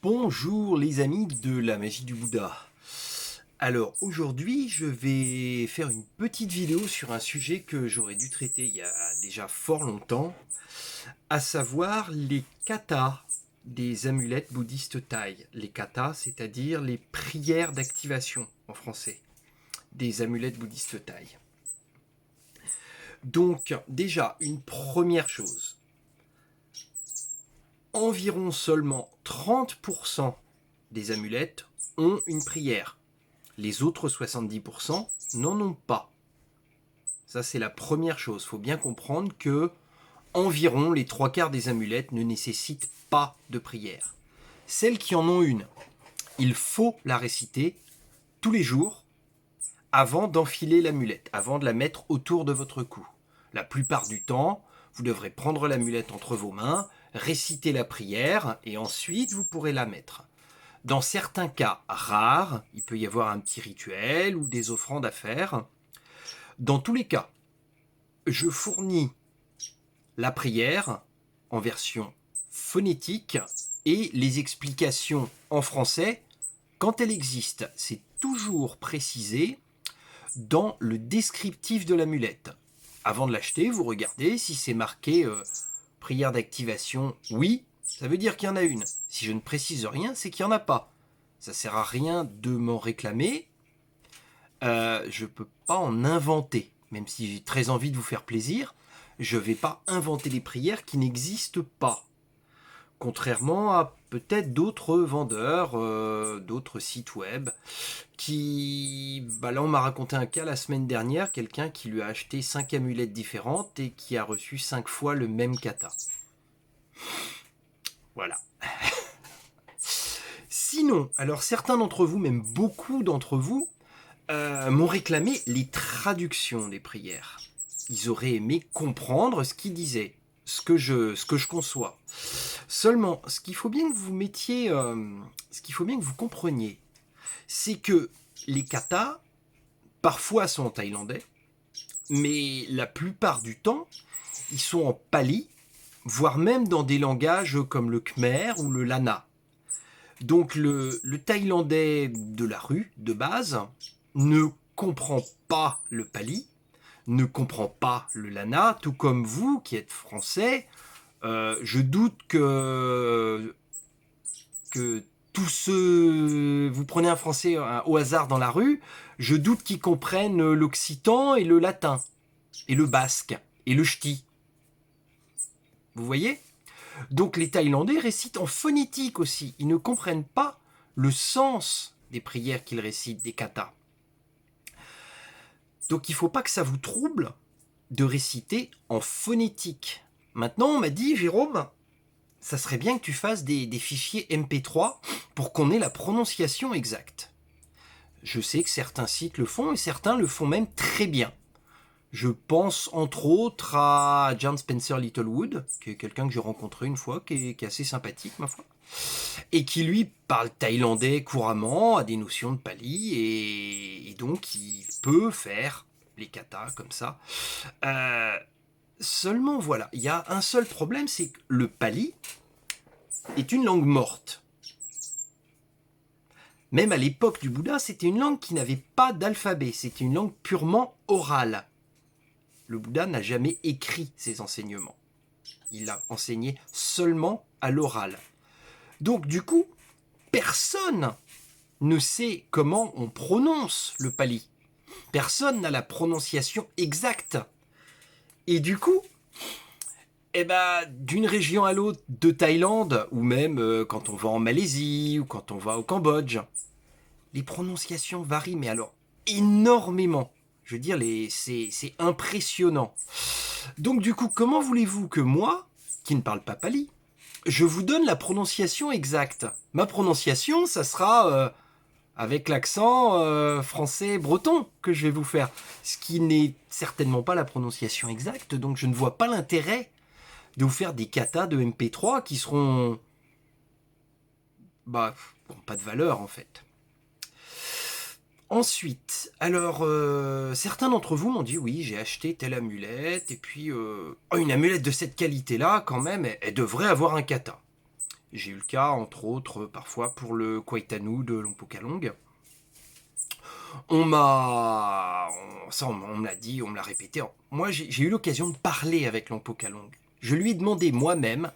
Bonjour les amis de la magie du Bouddha. Alors aujourd'hui je vais faire une petite vidéo sur un sujet que j'aurais dû traiter il y a déjà fort longtemps, à savoir les katas des amulettes bouddhistes thaï. Les katas, c'est-à-dire les prières d'activation en français, des amulettes bouddhistes thaï. Donc déjà, une première chose, environ seulement 30% des amulettes ont une prière. Les autres 70% n'en ont pas. Ça, c'est la première chose. Il faut bien comprendre que environ les trois quarts des amulettes ne nécessitent pas de prière. Celles qui en ont une, il faut la réciter tous les jours avant d'enfiler l'amulette, avant de la mettre autour de votre cou. La plupart du temps, vous devrez prendre l'amulette entre vos mains, réciter la prière et ensuite vous pourrez la mettre. Dans certains cas rares, il peut y avoir un petit rituel ou des offrandes à faire. Dans tous les cas, je fournis la prière en version phonétique et les explications en français quand elles existent. C'est toujours précisé dans le descriptif de l'amulette. Avant de l'acheter, vous regardez si c'est marqué prière d'activation, oui, ça veut dire qu'il y en a une. Si je ne précise rien, c'est qu'il n'y en a pas. Ça sert à rien de m'en réclamer. Je ne peux pas en inventer. Même si j'ai très envie de vous faire plaisir, je ne vais pas inventer des prières qui n'existent pas. Contrairement à peut-être d'autres vendeurs, d'autres sites web, qui... là, on m'a raconté un cas la semaine dernière, quelqu'un qui lui a acheté 5 amulettes différentes et qui a reçu 5 fois le même kata. Voilà. Sinon, alors certains d'entre vous, même beaucoup d'entre vous, m'ont réclamé les traductions des prières. Ils auraient aimé comprendre ce qu'ils disaient, ce que je conçois. Seulement, ce qu'il faut bien que vous mettiez, ce qu'il faut bien que vous compreniez, c'est que les katas, parfois sont en thaïlandais, mais la plupart du temps, ils sont en pali, voire même dans des langages comme le khmer ou le lana. Donc le thaïlandais de la rue, de base, ne comprend pas le pali, ne comprend pas le lana, tout comme vous qui êtes français. Je doute que tous ceux... Vous prenez un français au hasard dans la rue, je doute qu'ils comprennent l'occitan et le latin, et le basque, et le ch'ti. Vous voyez ? Donc les Thaïlandais récitent en phonétique aussi. Ils ne comprennent pas le sens des prières qu'ils récitent, des katas. Donc il ne faut pas que ça vous trouble de réciter en phonétique. Maintenant, on m'a dit, Jérôme, ça serait bien que tu fasses des fichiers MP3 pour qu'on ait la prononciation exacte. Je sais que certains sites le font et certains le font même très bien. Je pense entre autres à John Spencer Littlewood, qui est quelqu'un que j'ai rencontré une fois, qui est assez sympathique ma foi, et qui lui parle thaïlandais couramment, a des notions de pali, et donc il peut faire les katas comme ça. Seulement voilà, il y a un seul problème, c'est que le pali est une langue morte. Même à l'époque du Bouddha, c'était une langue qui n'avait pas d'alphabet, c'était une langue purement orale. Le Bouddha n'a jamais écrit ses enseignements. Il a enseigné seulement à l'oral. Donc du coup, personne ne sait comment on prononce le pali. Personne n'a la prononciation exacte. Et du coup, d'une région à l'autre de Thaïlande, ou même quand on va en Malaisie, ou quand on va au Cambodge, les prononciations varient, mais alors énormément. Je veux dire, c'est impressionnant. Donc du coup, comment voulez-vous que moi, qui ne parle pas pali, je vous donne la prononciation exacte? Ma prononciation, ça sera avec l'accent français breton que je vais vous faire. Ce qui n'est certainement pas la prononciation exacte, donc je ne vois pas l'intérêt de vous faire des katas de MP3 qui seront... n'ont pas de valeur en fait. Ensuite, alors, certains d'entre vous m'ont dit, oui, j'ai acheté telle amulette, et puis, une amulette de cette qualité-là, quand même, elle devrait avoir un kata. J'ai eu le cas, entre autres, parfois pour le Kwaitanu de Lompokalong. On me l'a dit, on me l'a répété. Moi, j'ai eu l'occasion de parler avec Lompokalong. Je lui ai demandé moi-même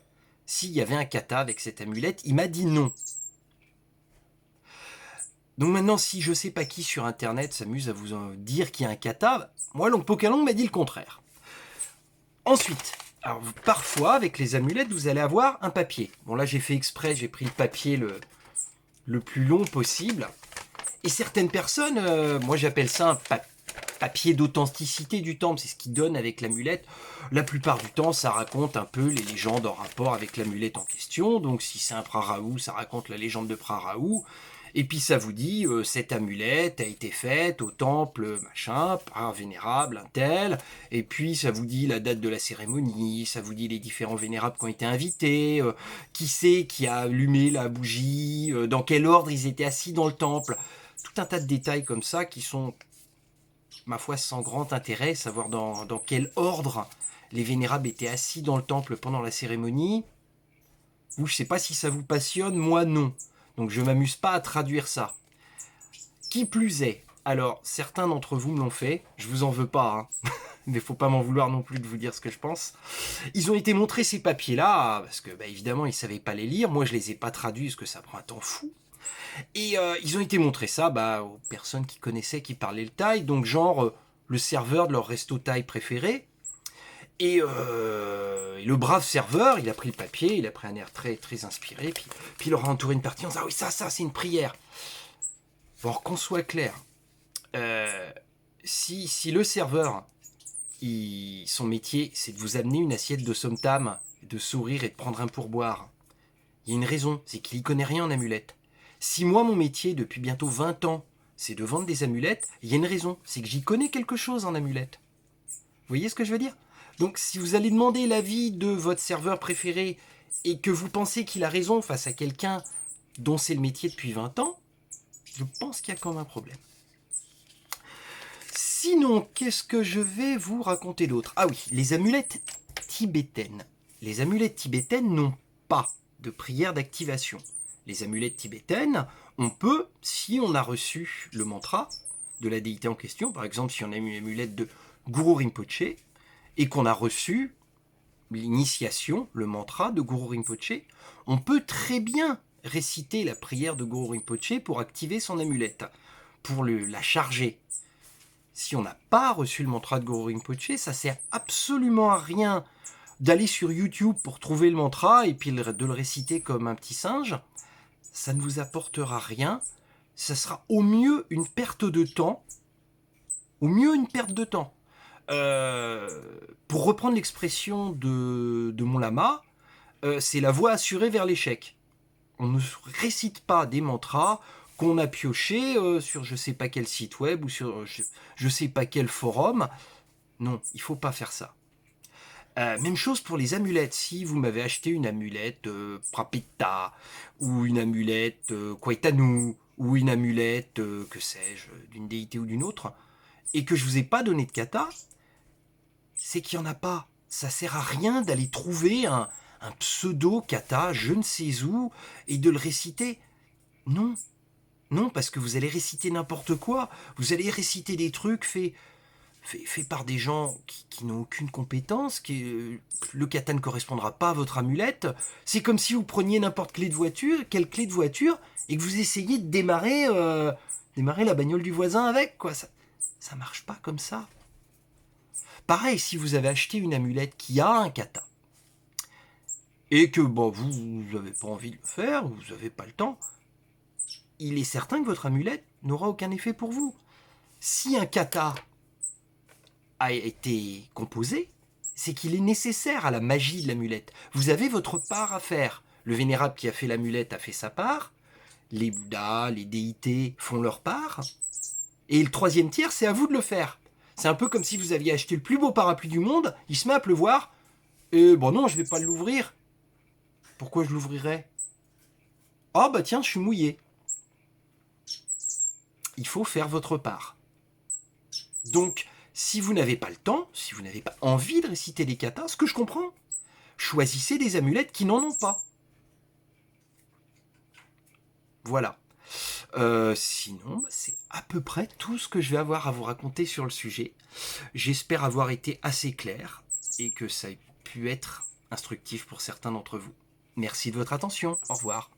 s'il y avait un kata avec cette amulette. Il m'a dit non. Donc maintenant, si je sais pas qui sur Internet s'amuse à vous en dire qu'il y a un kata, moi, Lompokalong m'a dit le contraire. Ensuite, alors, parfois, avec les amulettes, vous allez avoir un papier. Bon, là, j'ai fait exprès, j'ai pris le papier le plus long possible. Et certaines personnes, moi j'appelle ça un papier d'authenticité du temple, c'est ce qui donne avec l'amulette. La plupart du temps, ça raconte un peu les légendes en rapport avec l'amulette en question. Donc si c'est un Praraou, ça raconte la légende de Praraou. Et puis ça vous dit, cette amulette a été faite au temple machin, par un vénérable, un tel. Et puis ça vous dit la date de la cérémonie, ça vous dit les différents vénérables qui ont été invités, qui c'est qui a allumé la bougie, dans quel ordre ils étaient assis dans le temple. Tout un tas de détails comme ça qui sont, ma foi, sans grand intérêt, savoir dans quel ordre les vénérables étaient assis dans le temple pendant la cérémonie. Vous, je sais pas si ça vous passionne, moi non. Donc je m'amuse pas à traduire ça. Qui plus est, alors certains d'entre vous me l'ont fait, je vous en veux pas, hein. Mais faut pas m'en vouloir non plus de vous dire ce que je pense. Ils ont été montrés ces papiers-là, parce que évidemment ils savaient pas les lire, moi je les ai pas traduits parce que ça prend un temps fou. Et ils ont été montrés ça aux personnes qui connaissaient, qui parlaient le thaï, donc genre le serveur de leur resto thaï préféré. Et le brave serveur, il a pris le papier, il a pris un air très, très inspiré, puis il leur a entouré une partie en disant « Ah oui, ça, c'est une prière !» Bon, qu'on soit clair, si le serveur, son métier, c'est de vous amener une assiette de somtam, de sourire et de prendre un pourboire, il y a une raison, c'est qu'il y connaît rien en amulette. Si moi, mon métier, depuis bientôt 20 ans, c'est de vendre des amulettes, il y a une raison, c'est que j'y connais quelque chose en amulettes. Vous voyez ce que je veux dire ? Donc si vous allez demander l'avis de votre serveur préféré et que vous pensez qu'il a raison face à quelqu'un dont c'est le métier depuis 20 ans, je pense qu'il y a quand même un problème. Sinon, qu'est-ce que je vais vous raconter d'autre ? Ah oui, les amulettes tibétaines. Les amulettes tibétaines n'ont pas de prière d'activation. Les amulettes tibétaines, on peut, si on a reçu le mantra de la déité en question, par exemple si on a une amulette de Guru Rinpoche, et qu'on a reçu l'initiation, le mantra de Guru Rinpoche, on peut très bien réciter la prière de Guru Rinpoche pour activer son amulette, pour la charger. Si on n'a pas reçu le mantra de Guru Rinpoche, ça sert absolument à rien d'aller sur YouTube pour trouver le mantra et puis de le réciter comme un petit singe. Ça ne vous apportera rien. Ça sera au mieux une perte de temps. Au mieux une perte de temps. Pour reprendre l'expression de mon lama, c'est la voie assurée vers l'échec. On ne récite pas des mantras qu'on a piochés sur je sais pas quel site web ou sur je sais pas quel forum. Non, il faut pas faire ça. Même chose pour les amulettes. Si vous m'avez acheté une amulette Prapetta, ou une amulette Kwaitanu, ou une amulette, que sais-je, d'une déité ou d'une autre, et que je vous ai pas donné de kata, c'est qu'il n'y en a pas. Ça sert à rien d'aller trouver un pseudo-kata, je ne sais où, et de le réciter. Non. Non, parce que vous allez réciter n'importe quoi. Vous allez réciter des trucs faits par des gens qui n'ont aucune compétence, le kata ne correspondra pas à votre amulette. C'est comme si vous preniez n'importe quelle clé de voiture, et que vous essayiez de démarrer la bagnole du voisin avec, quoi. Ça marche pas comme ça. Pareil, si vous avez acheté une amulette qui a un kata, et que vous n'avez pas envie de le faire, vous n'avez pas le temps, il est certain que votre amulette n'aura aucun effet pour vous. Si un kata a été composé, c'est qu'il est nécessaire à la magie de l'amulette. Vous avez votre part à faire. Le vénérable qui a fait l'amulette a fait sa part, les bouddhas, les déités font leur part, et le troisième tiers, c'est à vous de le faire. C'est un peu comme si vous aviez acheté le plus beau parapluie du monde, il se met à pleuvoir, et non, je vais pas l'ouvrir. Pourquoi je l'ouvrirais ? Ah tiens, je suis mouillé. Il faut faire votre part. Donc, si vous n'avez pas le temps, si vous n'avez pas envie de réciter les katas, ce que je comprends, choisissez des amulettes qui n'en ont pas. Voilà. Sinon, c'est à peu près tout ce que je vais avoir à vous raconter sur le sujet. J'espère avoir été assez clair et que ça ait pu être instructif pour certains d'entre vous. Merci de votre attention. Au revoir.